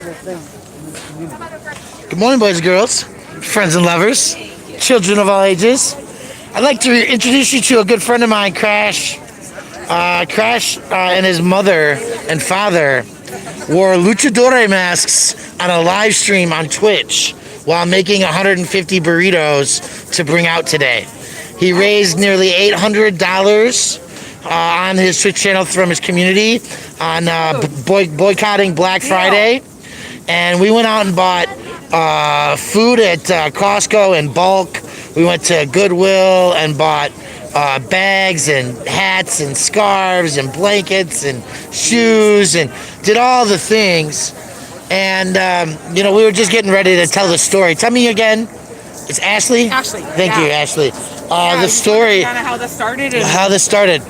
Good morning, boys and girls, friends and lovers, children of all ages. I'd like to introduce you to a good friend of mine, Crash. Crash and his mother and father wore luchador masks on a live stream on Twitch while making 150 burritos to bring out today. He raised nearly $800 on his Twitch channel from his community on boycotting Black Friday. And we went out and bought food at Costco in bulk. We went to Goodwill and bought bags and hats and scarves and blankets and shoes and did all the things. And, we were just getting ready to tell the story. Tell me again. It's Ashley? Ashley. Thank you, Ashley. The story. Kind of how this started. How this started.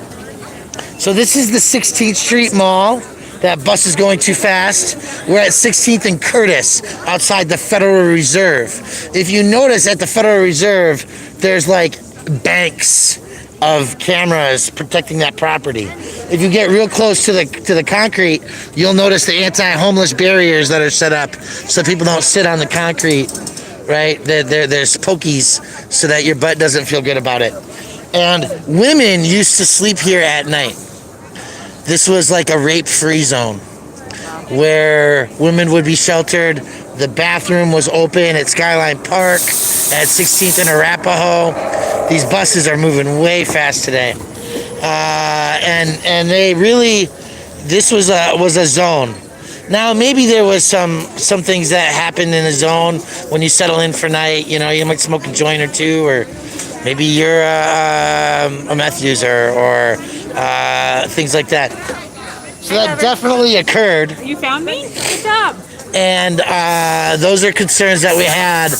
So this is the 16th Street Mall. That bus is going too fast. We're at 16th and Curtis outside the Federal Reserve. If you notice at the Federal Reserve, there's like banks of cameras protecting that property. If you get real close to the concrete, you'll notice the anti-homeless barriers that are set up so people don't sit on the concrete, right? There's pokies so that your butt doesn't feel good about it. And women used to sleep here at night. This was like a rape-free zone where women would be sheltered. The bathroom was open at Skyline Park at 16th and Arapahoe. These buses are moving way fast today. And they really, this was a zone. Now, maybe there was some things that happened in the zone when you settle in for night. You know, you might smoke a joint or two, or maybe you're a meth user or things like that. So that definitely occurred. You found me? Good job. And those are concerns that we had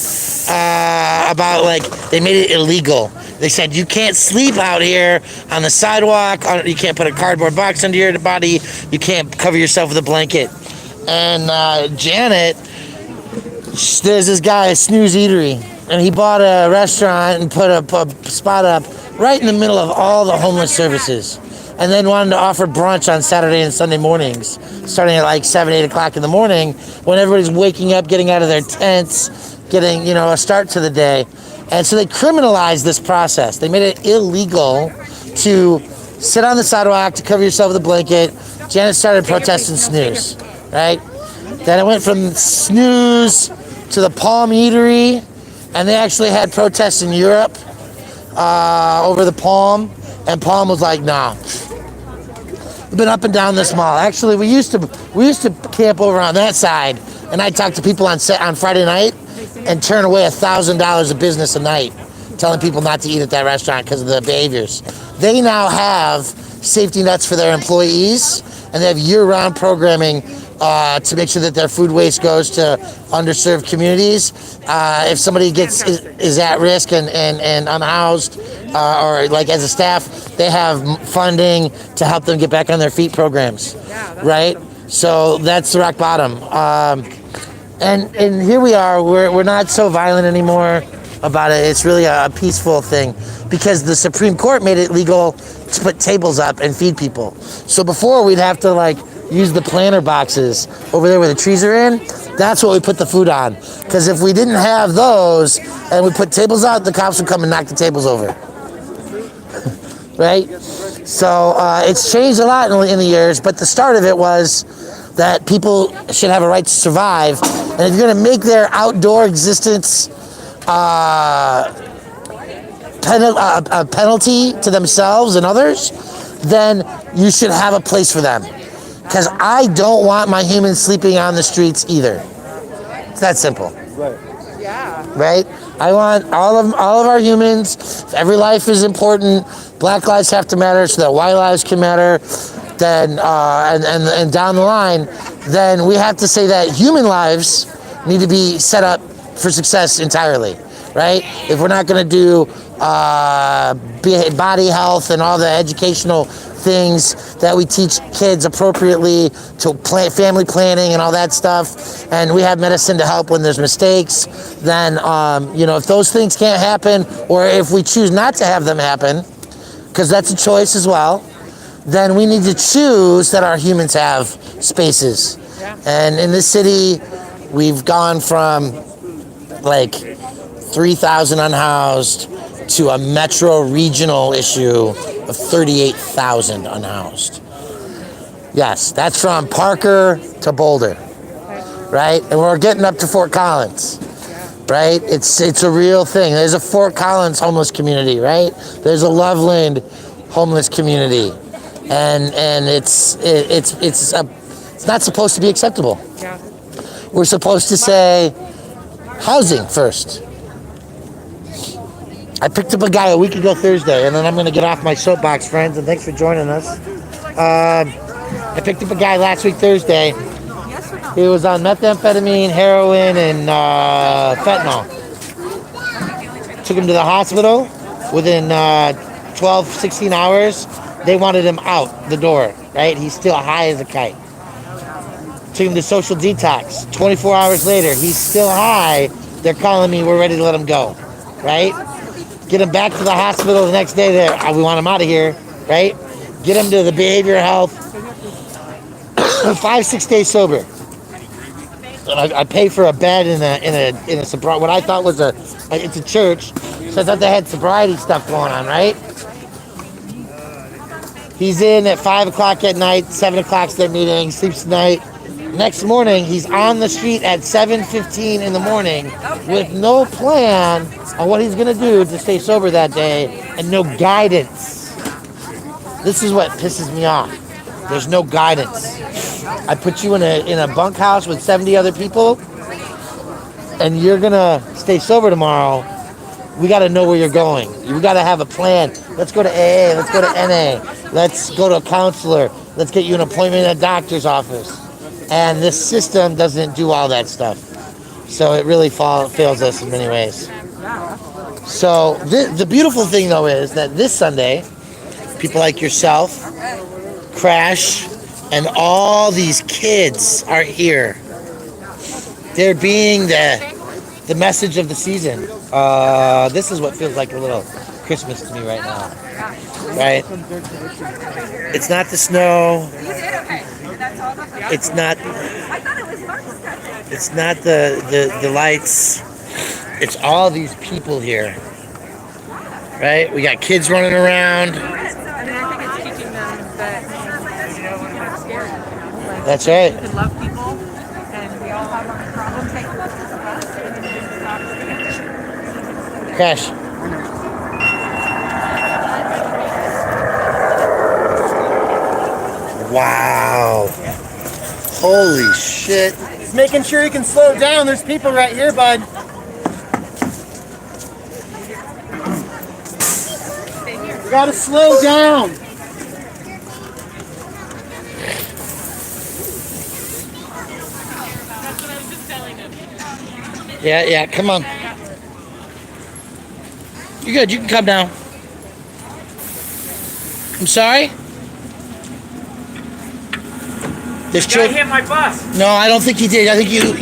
about, like, they made it illegal. They said you can't sleep out here on the sidewalk. You can't put a cardboard box under your body. You can't cover yourself with a blanket. And Janet, there's this guy, Snooze Eatery, and he bought a restaurant and put a spot up right in the middle of all the homeless services, and then wanted to offer brunch on Saturday and Sunday mornings, starting at like 7, 8 o'clock in the morning when everybody's waking up, getting out of their tents, getting, a start to the day. And so they criminalized this process. They made it illegal to sit on the sidewalk, to cover yourself with a blanket. Janet started protesting Snooze, right? Then it went from Snooze to the Palm Eatery, and they actually had protests in Europe over the Palm, and Palm was like, nah. We've been up and down this mall. Actually, we used to camp over on that side, and I'd talk to people on Friday night and turn away $1,000 of business a night, telling people not to eat at that restaurant because of the behaviors. They now have safety nets for their employees, and they have year-round programming to make sure that their food waste goes to underserved communities. If somebody is at risk and unhoused, or like as a staff, they have funding to help them get back on their feet programs, right? So that's the rock bottom. And here we are. We're not so violent anymore about it. It's really a peaceful thing because the Supreme Court made it legal to put tables up and feed people. So before we'd have to use the planter boxes over there where the trees are in. That's what we put the food on. Because if we didn't have those and we put tables out, the cops would come and knock the tables over. Right? So it's changed a lot in the years, but the start of it was that people should have a right to survive. And if you're going to make their outdoor existence a penalty to themselves and others, then you should have a place for them. Because I don't want my humans sleeping on the streets either. It's that simple. Right. Yeah. Right? I want all of our humans. Every life is important. Black lives have to matter so that white lives can matter. Then and down the line, then we have to say that human lives need to be set up for success entirely. Right? If we're not going to do body health and all the educational things that we teach kids appropriately to family planning and all that stuff, and we have medicine to help when there's mistakes, then if those things can't happen, or if we choose not to have them happen, because that's a choice as well, then we need to choose that our humans have spaces. And in this city, we've gone from like 3,000 unhoused to a metro regional issue of 38,000 unhoused. Yes, that's from Parker to Boulder, right? And we're getting up to Fort Collins, right? It's a real thing. There's a Fort Collins homeless community, right? There's a Loveland homeless community, and it's not supposed to be acceptable. Yeah. We're supposed to say housing first. I picked up a guy a week ago Thursday, and then I'm going to get off my soapbox, friends, and thanks for joining us. I picked up a guy last week Thursday. Yes or no? He was on methamphetamine, heroin, and fentanyl. Took him to the hospital. Within 12, 16 hours, they wanted him out the door, right? He's still high as a kite. Took him to social detox. 24 hours later, he's still high. They're calling me, we're ready to let him go, right? Get him back to the hospital the next day. We want him out of here, right? Get him to the behavioral health. 5-6 days sober. I pay for a bed in a sobriety. What I thought was it's a church, so I thought they had sobriety stuff going on, right? He's in at 5 o'clock at night. 7 o'clock's their meeting. Sleeps tonight. Next morning, he's on the street at 7:15 in the morning with no plan on what he's gonna do to stay sober that day and no guidance. This is what pisses me off. There's no guidance. I put you in a bunkhouse with 70 other people, and you're gonna stay sober tomorrow. We got to know where you're going. We got to have a plan. Let's go to AA. Let's go to NA. Let's go to a counselor. Let's get you an appointment at a doctor's office. And this system doesn't do all that stuff. So it really fails us in many ways. So the beautiful thing, though, is that this Sunday, people like yourself, Crash, and all these kids are here. They're being the message of the season. This is what feels like a little Christmas to me right now. Right? It's not the snow. It's not the lights. It's all these people here. Right? We got kids running around. I mean, I think it's teaching them that you're not scared. Like, That's right. you can love people, and we all have our problems. Take them up to us, and then just stop scared. Crash. Wow. Holy shit. Just making sure you can slow down. There's people right here, bud. You gotta slow down. Yeah, come on. You're good, you can come now. I'm sorry? This You gotta chick. hit my bus. No, I don't think he did. I think you.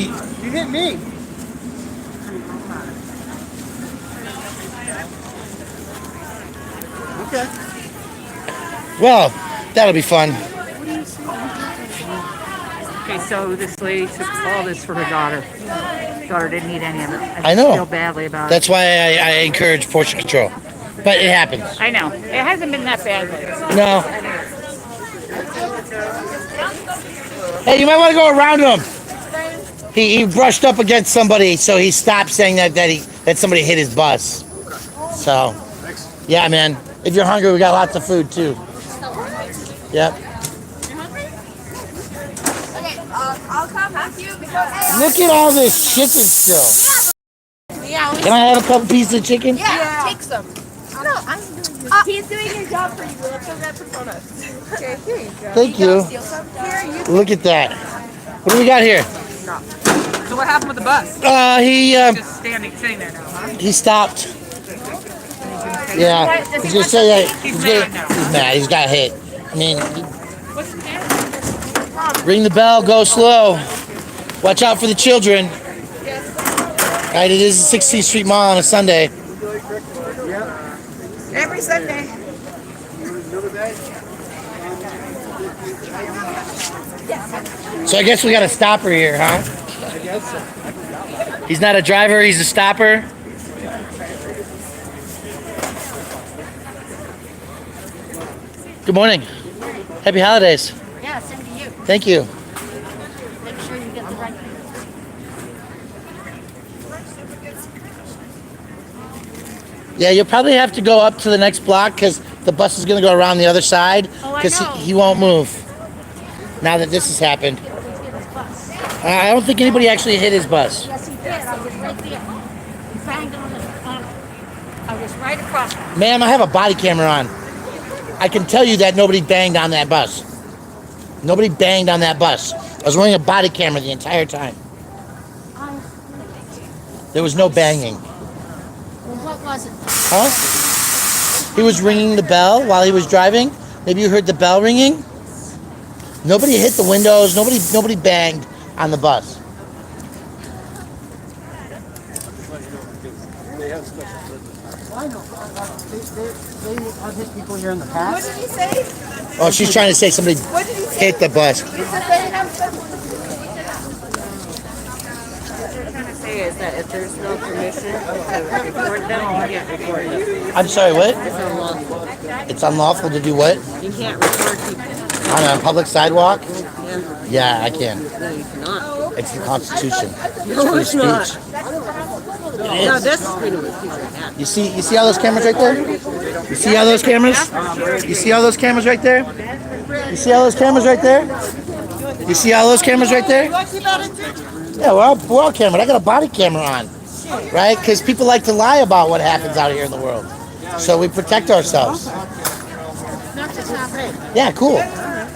You hit me. Okay. Well, that'll be fun. Okay, so this lady took all this for her daughter. Daughter didn't need any of it. I know. Feel badly about it. That's why I encourage portion control. But it happens. I know. It hasn't been that bad. No. Hey, you might want to go around him. He brushed up against somebody, so he stopped saying that somebody hit his bus. So, yeah, man. If you're hungry, we got lots of food too. Yep. I'll come with you because Look at all this chicken still. Can I have a couple pieces of chicken? yeah, take some. No, I'm doing this. He's doing his job for you. Let's go grab some donuts. Okay, here you go. Thank you. Steal some. Here you Look at that. What do we got here? So what happened with the bus? Just sitting there now, huh? He stopped. Yeah, he's gonna say that He's mad now. he's mad. He's got hit. I mean, What's the matter? ring the bell, go slow. Watch out for the children. Right, it is the 16th Street Mall on a Sunday. Every Sunday. So I guess we got a stopper here, huh? I guess so. He's not a driver, he's a stopper. Good morning. Happy holidays. Yeah, same to you. Thank you. Make sure you get the right thing. Yeah, you'll probably have to go up to the next block because the bus is going to go around the other side Oh, I because know. he won't move now that this has happened. I don't think anybody actually hit his bus. Yes, he did. I was right there. He banged on the. I was right across. Ma'am, I have a body camera on. I can tell you that nobody banged on that bus. Nobody banged on that bus. I was wearing a body camera the entire time. There was no banging. Well, what was it? Huh? He was ringing the bell while he was driving. Maybe you heard the bell ringing. Nobody hit the windows. Nobody banged on the bus. I know. They have hit people here in the past. What did he say? Oh, she's trying to say somebody What did he say? hit the bus. He said they have some. Trying to say is that if there's no permission to record them, you can't record them. I'm sorry, what? It's unlawful. It's unlawful to do what? You can't record people. On a public sidewalk? Yeah. Yeah, I can. No, you cannot. It's the Constitution. No, it's not. Speech. No, It is. this is freedom of speech right now. You see all those cameras right there? You see all those cameras? You see all those cameras right there? You see all those cameras right there? You see all those cameras right there? Yeah, we're all camera. I got a body camera on, right? Because people like to lie about what happens out here in the world, so we protect ourselves. Yeah, cool.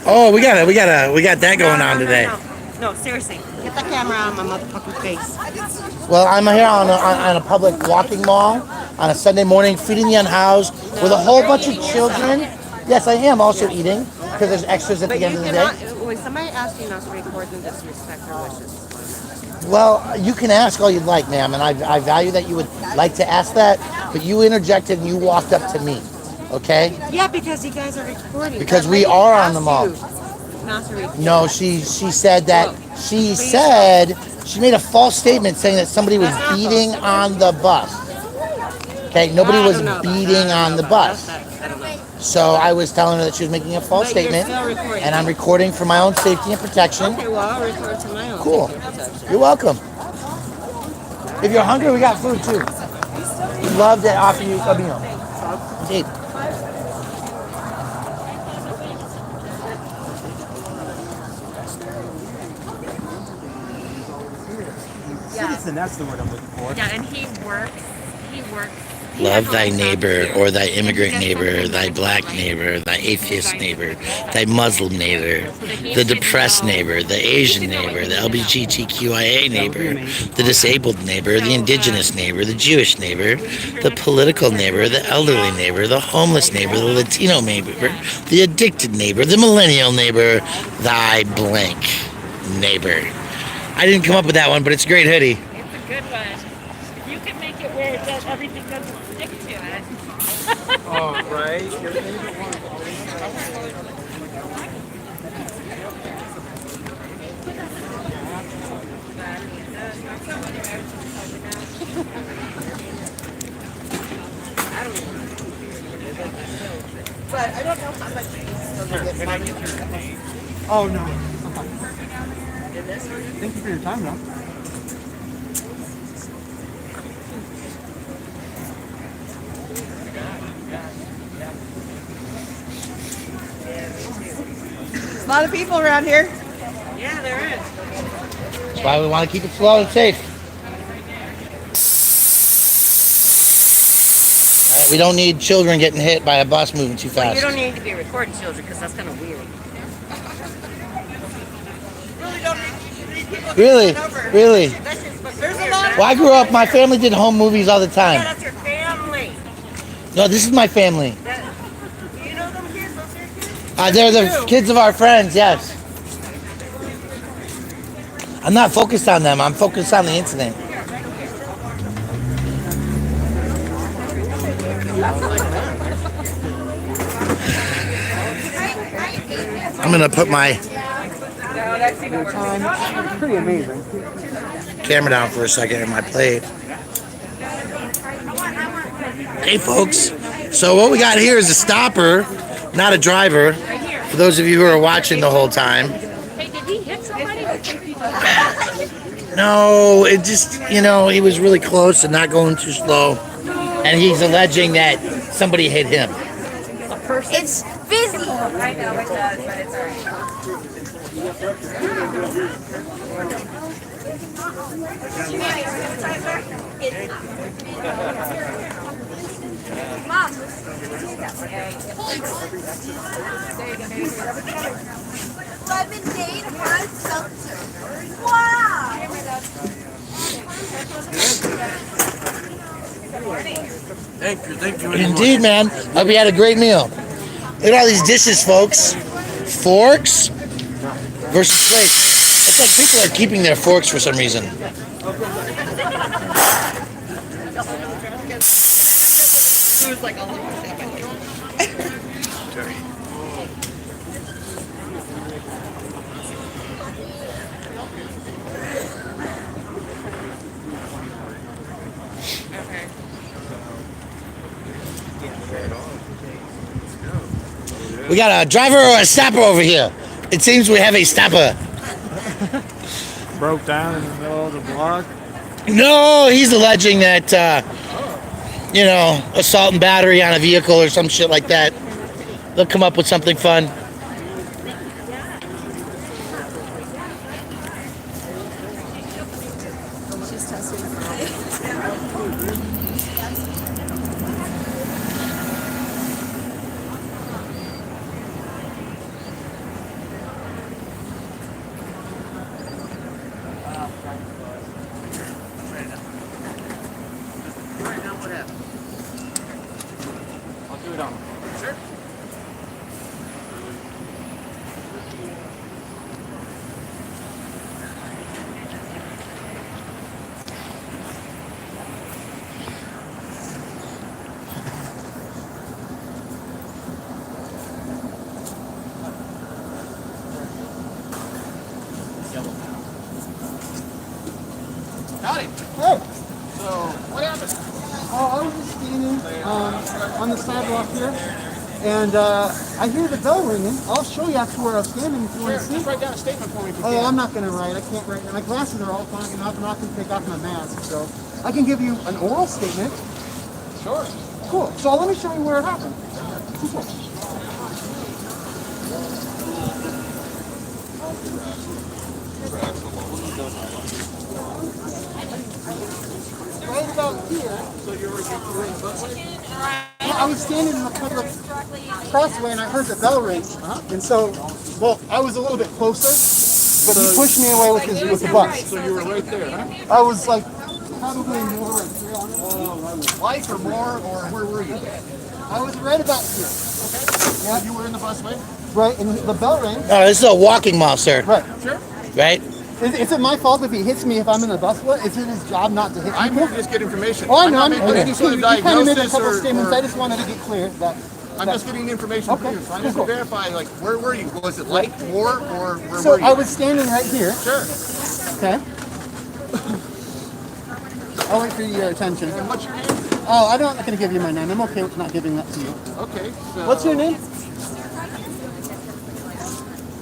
Oh, we got that going on today. No, seriously. Get the camera on my motherfucking face. Well, I'm here on a public walking mall on a Sunday morning, feeding the unhoused with a whole bunch of children. Yes, I am also eating because there's extras at But the end you of the cannot, day. when somebody asks you not to record them, disrespect their wishes. Well, you can ask all you'd like, ma'am, and I value that you would like to ask that, but you interjected and you walked up to me, okay? Yeah, because you guys are recording. Because That we lady are on asked the mall. you Not to record. No, she said that she made a false statement saying that somebody was beating on the bus. Okay, nobody I was don't know about beating that. I on don't the know bus. about that. I don't know. So I was telling her that she was making a false But you're statement, still recording. and I'm recording for my own safety and protection. Okay, well, I'll record to my own. Cool. safety and protection. You're welcome. If you're hungry, we got food too. We'd love to offer you a meal. Indeed. Citizen, that's the word I'm looking for. Yeah, and he works. Love thy neighbor, or thy immigrant neighbor, thy black neighbor, thy atheist neighbor, thy Muslim neighbor, the depressed neighbor, the Asian neighbor, the LGBTQIA neighbor, the disabled neighbor, the indigenous neighbor, the Jewish neighbor, the political neighbor, the elderly neighbor, the homeless neighbor, the Latino neighbor, the addicted neighbor, the millennial neighbor, thy blank neighbor. I didn't come up with that one, but it's a great hoodie. It's a good one. If you can make it where it does, everything doesn't stick to it. Oh, right. Oh, no. Thank you for your time, though. There's a lot of people around here. Yeah, there is. That's why we want to keep it slow and safe. We don't need children getting hit by a bus moving too Well, fast. you don't need to be recording children because that's kind of weird. Really? Really? There's a lot of. Well, I grew up, my family did home movies all the Yeah, time. that's your family. No, this is my family. Do you know them kids? Those are your kids? They're the kids of our friends, yes. I'm not focused on them, I'm focused on the incident. I'm gonna put my their time. It's pretty amazing. Camera down for a second in my plate. Hey folks, so what we got here is a stopper, not a driver. For those of you who are watching the whole time. Hey, did he hit somebody? No, it just, he was really close and not going too slow. And he's alleging that somebody hit him. It's busy. I know it does, but it's alright. Mom. Lemonade hard seltzer. Wow. Thank you. Indeed, man. Hope you had a great meal. Look at all these dishes, folks. Forks versus plates. It's like people are keeping their forks for some reason. We got a driver or a stopper over here. It seems we have a stopper. Broke down in the middle of the block. No, he's alleging that, assault and battery on a vehicle or some shit like that. They'll come up with something fun. I'll do it on. Sure. Howdy. Hey, So, what happened? I was just standing on the sidewalk here, and I hear the bell ringing. I'll show you actually where I was standing if you want to see. Just write down a statement for me if you Oh, can. I'm not going to write. I can't write. My glasses are all fogging up. I'm not going to take off my mask, so I can give you an oral statement. Sure. Cool. So let me show you where it happened. Cool. Right about here. So you were in the busway? I was standing in the public crossway and I heard the bell ring. And so, well, I was a little bit closer, but he pushed me away with the bus. So you were right there, huh? I was like probably more like 300. Life or more, or where were you? I was right about here. Okay. Yeah. You were in the busway? Right, and the bell rang. Oh, this is a walking mall, sir. Right. Sure. Right? Is it my fault if he hits me if I'm in the busway? Is it his job not to hit I'm people? here to just get information. Oh, I know. I'm I'm not making any sort of you kind of made a diagnosis couple or, statements. I just wanted to get clear that. I'm just getting information from Okay, you. So I need cool. to verify, like, where were you? Was it light, more, or where So were you? I was standing right here. Sure. Okay. I'll wait for your attention. And what's your name? Oh, I'm not going to give you my name. I'm okay with not giving that to you. Okay. So What's your name?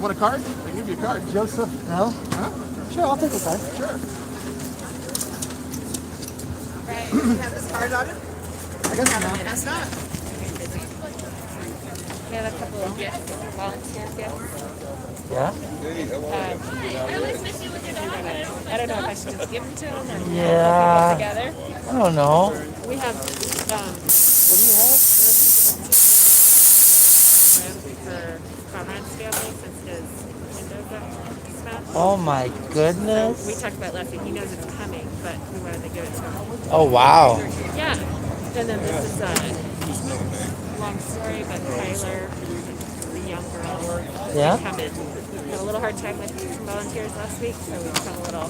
Want a card? I can give you a card. Joseph Bell. Huh? Sure, I'll take a card. Sure. Have this card on it? I guess not. That's not. We have a couple of gifts, volunteer gifts. Yeah? I don't know if I should just give them to them or Yeah. together. I don't know. We have, What do you have? for Conrad's family since his window got smashed. Oh my We goodness. talked about last week. He knows it's coming, but we wanted to give it to him. Oh wow. Yeah. And then this is a long story, but Tyler, the young girl, Yeah? come in. Had a little hard time with some volunteers last week, so we become a little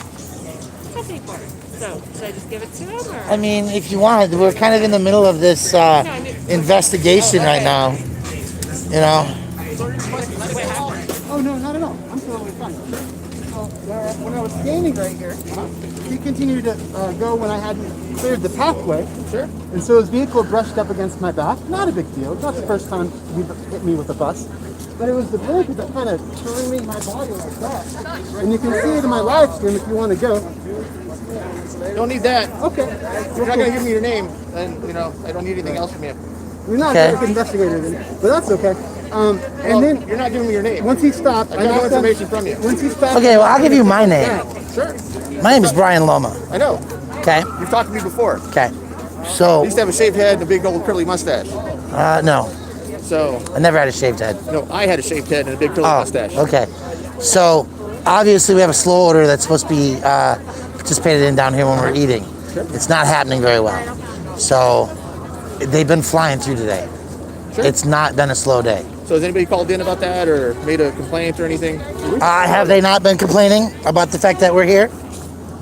happy for her. So should I just give it to him, or? I mean, if you want, we're kind of in the middle of this investigation right now. You know? Oh, no, not at all. I'm totally fine. when I was standing right here, he continued to go when I hadn't cleared the pathway. Sure. And so his vehicle brushed up against my back. Not a big deal. Not the first time he hit me with a bus. But it was the blanket that kind of turned me my body like that. And you can see it in my live stream if you want to go. Don't need that. Okay. You're not gonna give me your name, and you know I don't need anything else from you. You're not Okay. a good investigator, then, but that's okay. Well, And then you're not giving me your name. once he stopped, I got no asked him- information from you. Once he stopped, Okay, well, I'll give you my name. Sure. My name is Brian Loma. I know. Okay? You've talked to me before. Okay. I So, used to have a shaved head and a big old curly mustache. no. So, I never had a shaved head. no, I had a shaved head and a big curly Oh, mustache. okay. So, obviously, we have a slow order that's supposed to be participated in down here when we're eating. It's not happening very well. So, they've been flying through today. Sure. It's not been a slow day. So has anybody called in about that or made a complaint or anything? Have they not been complaining about the fact that we're here?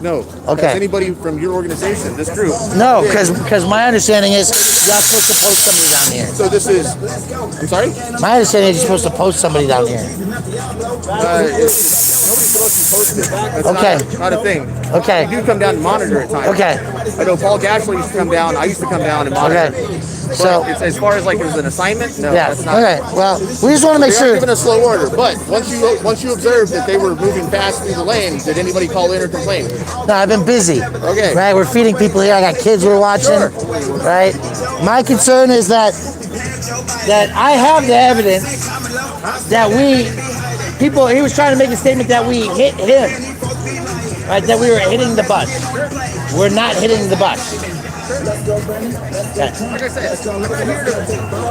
No. Okay. Has anybody from your organization, this group? No, Yeah. because my understanding is you're not supposed to post somebody down here. So this is, I'm sorry? My understanding is you're supposed to post somebody down here. Nobody's supposed to post it. That's Okay. not a thing. Okay. You do come down and monitor at times. Okay. I know Paul Gashley used to come down. I used to come down and monitor. Okay. But So, it's, as far as like it was an assignment, no, yeah. that's not. Okay. Well, we just want to make They are sure. given a slow order, but once you observed that they were moving fast through the lane, did anybody call in or complain? No, I've been busy. Okay. Right, we're feeding people here. I got kids we're watching. Sure. Right. My concern is that I have the evidence that people. He was trying to make a statement that we hit him. Right. That we were hitting the bus. We're not hitting the bus. Okay. Like I said, I'm not here to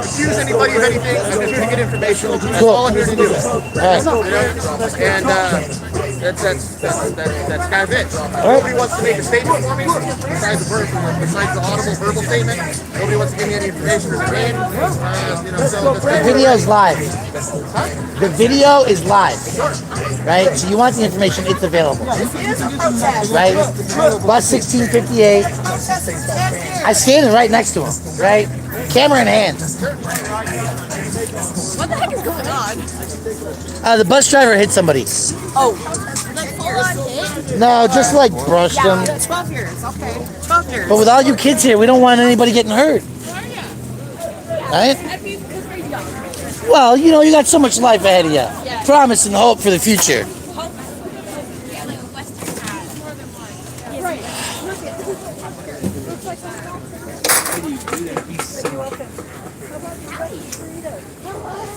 accuse anybody of anything. I'm just here to get information. That's Cool. all I'm here to do. All right. You know? And that's kind of it. Nobody wants to make a statement for me besides the audible verbal statement. Nobody wants to give me any information or name. You know, so The video's live. The video is live. Right? So you want the information, it's available. Right? Bus 1658. I standing right next to him. Right? Camera in hand. What the heck is going on? The bus driver hit somebody. Oh. Like full on hit? No, just like brushed him. 12 years. Okay. 12 years. But with all you kids here, we don't want anybody getting hurt. Right? Well, you know, you got so much life ahead of you. Promise and hope for the future.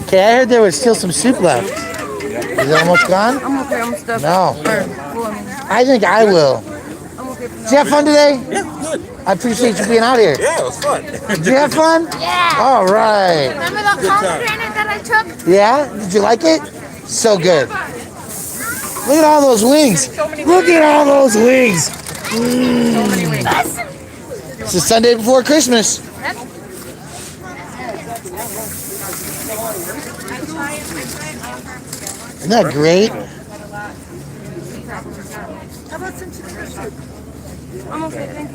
Okay, I heard there was still some soup left. Is it almost gone? I'm okay. I'm stuck. No. I think I will. Did you have fun today? Yeah, good. I appreciate you being out here. Yeah, it was fun. Did you have fun? Yeah. All right. Remember the pomegranate that I took? Yeah? Did you like it? So good. Look at all those wings. Look at all those wings. It's the Sunday before Christmas. Isn't that great?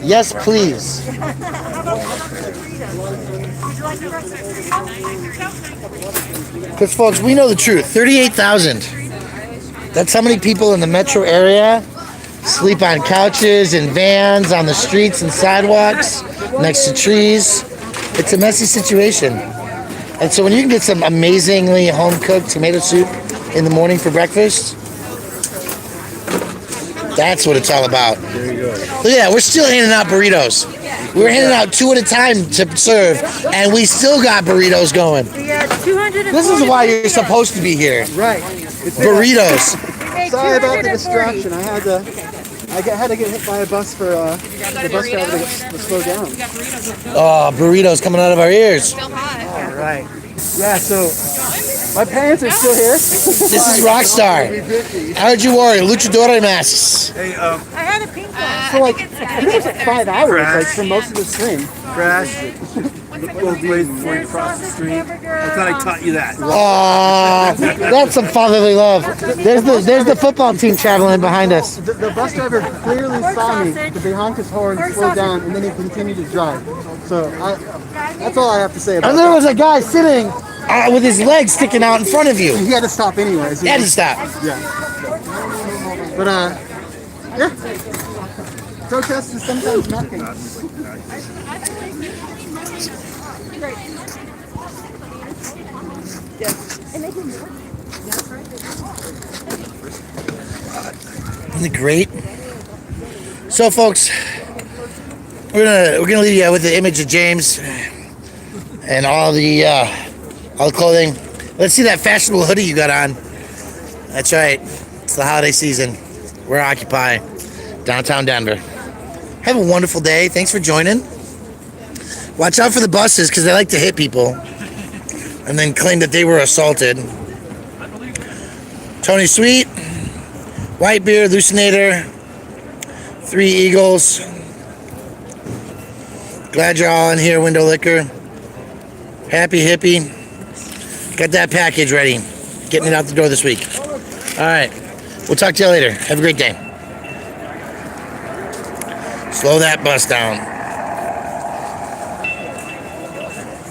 Yes, please. Because, folks, we know the truth. 38,000. That's how many people in the metro area sleep on couches and vans, on the streets and sidewalks, next to trees. It's a messy situation. And so when you can get some amazingly home-cooked tomato soup in the morning for breakfast, that's what it's all about. Look at that, we're still handing out burritos. We're handing out 2 at a time to serve, and we still got burritos going. This is why you're supposed to be here. right. Burritos. Sorry about the distraction. I had to get hit by a bus for the bus driver to slow down. Oh, burritos coming out of our ears. All right. Yeah. So my parents are still here. This is Rockstar. Arju Warrior, Luchador masks. Hey, For like pretty much like 5 hours, like for most of the stream. Crash. Look both ways before you cross the street. I thought I taught you that. Aw, that's some fatherly love. There's the football team traveling behind us. The bus driver clearly saw me, but they honked his horn, slowed down, and then he continued to drive. So that's all I have to say about And there was a guy sitting with his legs sticking out in front of you. He had to stop anyways. He had to stop. Yeah. But Yeah. Protest is sometimes nothing. Isn't it great? So, folks, we're gonna leave you with the image of James and all the clothing. Let's see that fashionable hoodie you got on. That's right. It's the holiday season. We're Occupy, downtown Denver. Have a wonderful day. Thanks for joining. Watch out for the buses because they like to hit people and then claim that they were assaulted. Tony Sweet, White Beard, Lucinator, 3 Eagles. Glad you're all in here, Window Liquor. Happy Hippie. Got that package ready. Getting it out the door this week. All right. We'll talk to you later. Have a great day. Slow that bus down.